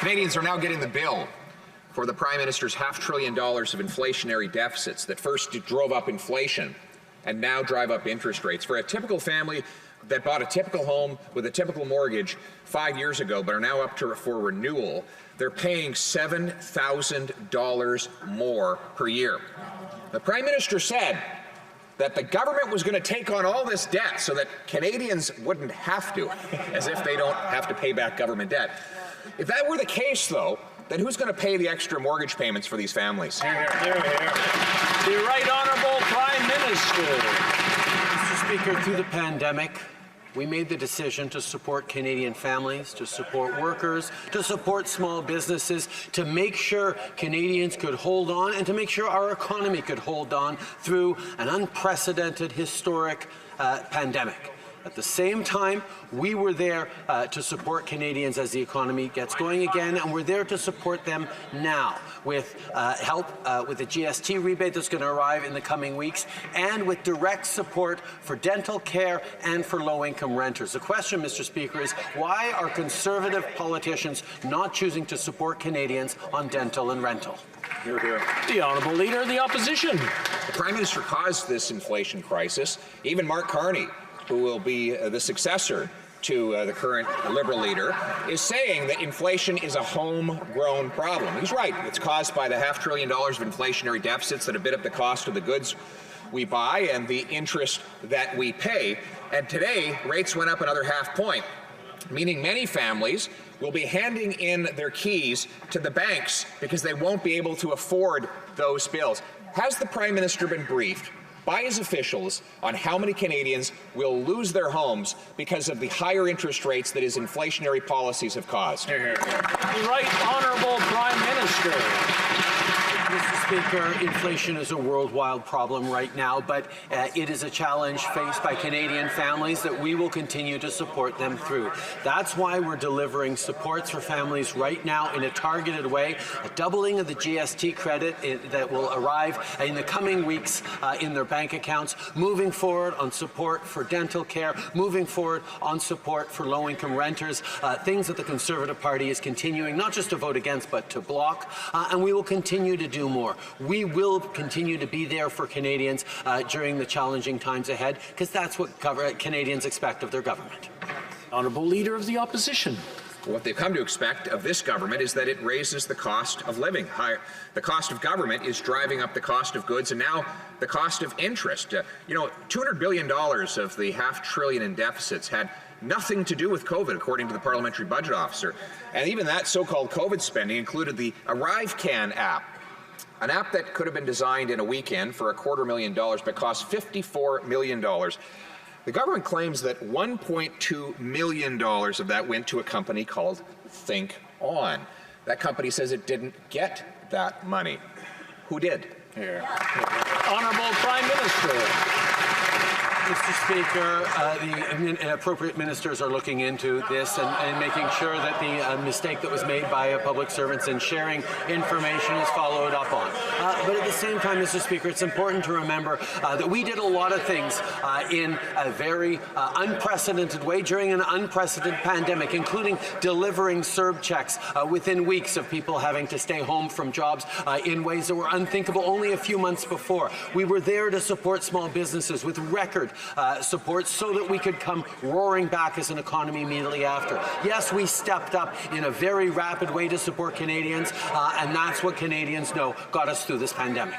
Canadians are now getting the bill for the Prime Minister's $500 billion of inflationary deficits that first drove up inflation and now drive up interest rates. For a typical family that bought a typical home with a typical mortgage 5 years ago but are now up for renewal, they're paying $7,000 more per year. The Prime Minister said that the government was going to take on all this debt so that Canadians wouldn't have to, as if they don't have to pay back government debt. If that were the case, though, then who's going to pay the extra mortgage payments for these families? Hear, hear. The Right Honourable Prime Minister. Mr. Speaker, through the pandemic, we made the decision to support Canadian families, to support workers, to support small businesses, to make sure Canadians could hold on and to make sure our economy could hold on through an unprecedented, historic pandemic. At the same time, we were there to support Canadians as the economy gets going again, and we're there to support them now with help with the GST rebate that's going to arrive in the coming weeks, and with direct support for dental care and for low-income renters. The question, Mr. Speaker, is why are Conservative politicians not choosing to support Canadians on dental and rental? Hear, hear. The Honourable Leader of the Opposition. The Prime Minister caused this inflation crisis. Even Mark Carney, who will be the successor to the current Liberal leader, is saying that inflation is a homegrown problem. He's right. It's caused by the $500 billion of inflationary deficits that have bid up the cost of the goods we buy and the interest that we pay. And today, rates went up another half point, meaning many families will be handing in their keys to the banks because they won't be able to afford those bills. Has the Prime Minister been briefed by his officials on how many Canadians will lose their homes because of the higher interest rates that his inflationary policies have caused? The Right Honourable Prime Minister. Mr. Speaker, inflation is a worldwide problem right now, but it is a challenge faced by Canadian families that we will continue to support them through. That's why we're delivering supports for families right now in a targeted way, a doubling of the GST credit that will arrive in the coming weeks in their bank accounts, moving forward on support for dental care, moving forward on support for low-income renters, things that the Conservative Party is continuing not just to vote against but to block, and we will continue to do more. We will continue to be there for Canadians during the challenging times ahead, because that's what Canadians expect of their government. Honourable Leader of the Opposition. What they've come to expect of this government is that it raises the cost of living. The cost of government is driving up the cost of goods, and now the cost of interest. $200 billion of the $500 billion in deficits had nothing to do with COVID, according to the Parliamentary Budget Officer. And even that so-called COVID spending included the ArriveCan app, an app that could have been designed in a weekend for $250,000 but cost $54 million. The government claims that $1.2 million of that went to a company called Think On. That company says it didn't get that money. Who did? Here. Honourable Prime Minister. Mr. Speaker, the appropriate ministers are looking into this and making sure that the mistake that was made by public servants in sharing information is followed up on. But at the same time, Mr. Speaker, it's important to remember that we did a lot of things in a very unprecedented way during an unprecedented pandemic, including delivering CERB checks within weeks of people having to stay home from jobs in ways that were unthinkable only a few months before. We were there to support small businesses with record support so that we could come roaring back as an economy immediately after. Yes, we stepped up in a very rapid way to support Canadians, and that's what Canadians know got us through this pandemic.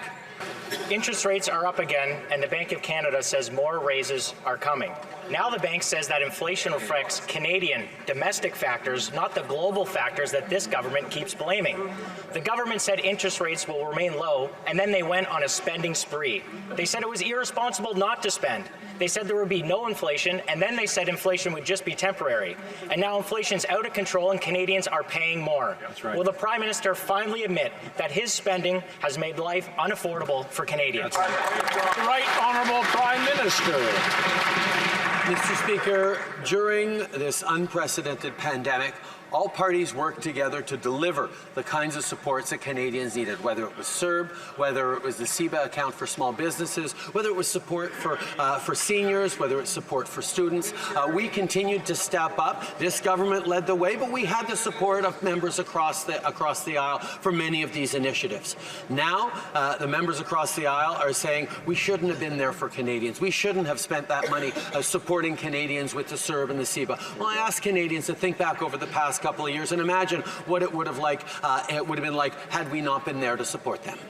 Interest rates are up again, and the Bank of Canada says more raises are coming. Now the bank says that inflation reflects Canadian domestic factors, not the global factors that this government keeps blaming. The government said interest rates will remain low, and then they went on a spending spree. They said it was irresponsible not to spend. They said there would be no inflation, and then they said inflation would just be temporary. And now inflation's out of control and Canadians are paying more. That's right. Will the Prime Minister finally admit that his spending has made life unaffordable for Canadians? That's right. The Right Honourable Prime Minister. Mr. Speaker, during this unprecedented pandemic, all parties worked together to deliver the kinds of supports that Canadians needed, whether it was CERB, whether it was the CEBA account for small businesses, whether it was support for seniors, whether it's support for students. We continued to step up. This government led the way, but we had the support of members across the aisle for many of these initiatives. Now, the members across the aisle are saying we shouldn't have been there for Canadians. We shouldn't have spent that money supporting Canadians with the CERB and the CEBA. Well, I ask Canadians to think back over the past couple of years and imagine what it would have been like had we not been there to support them.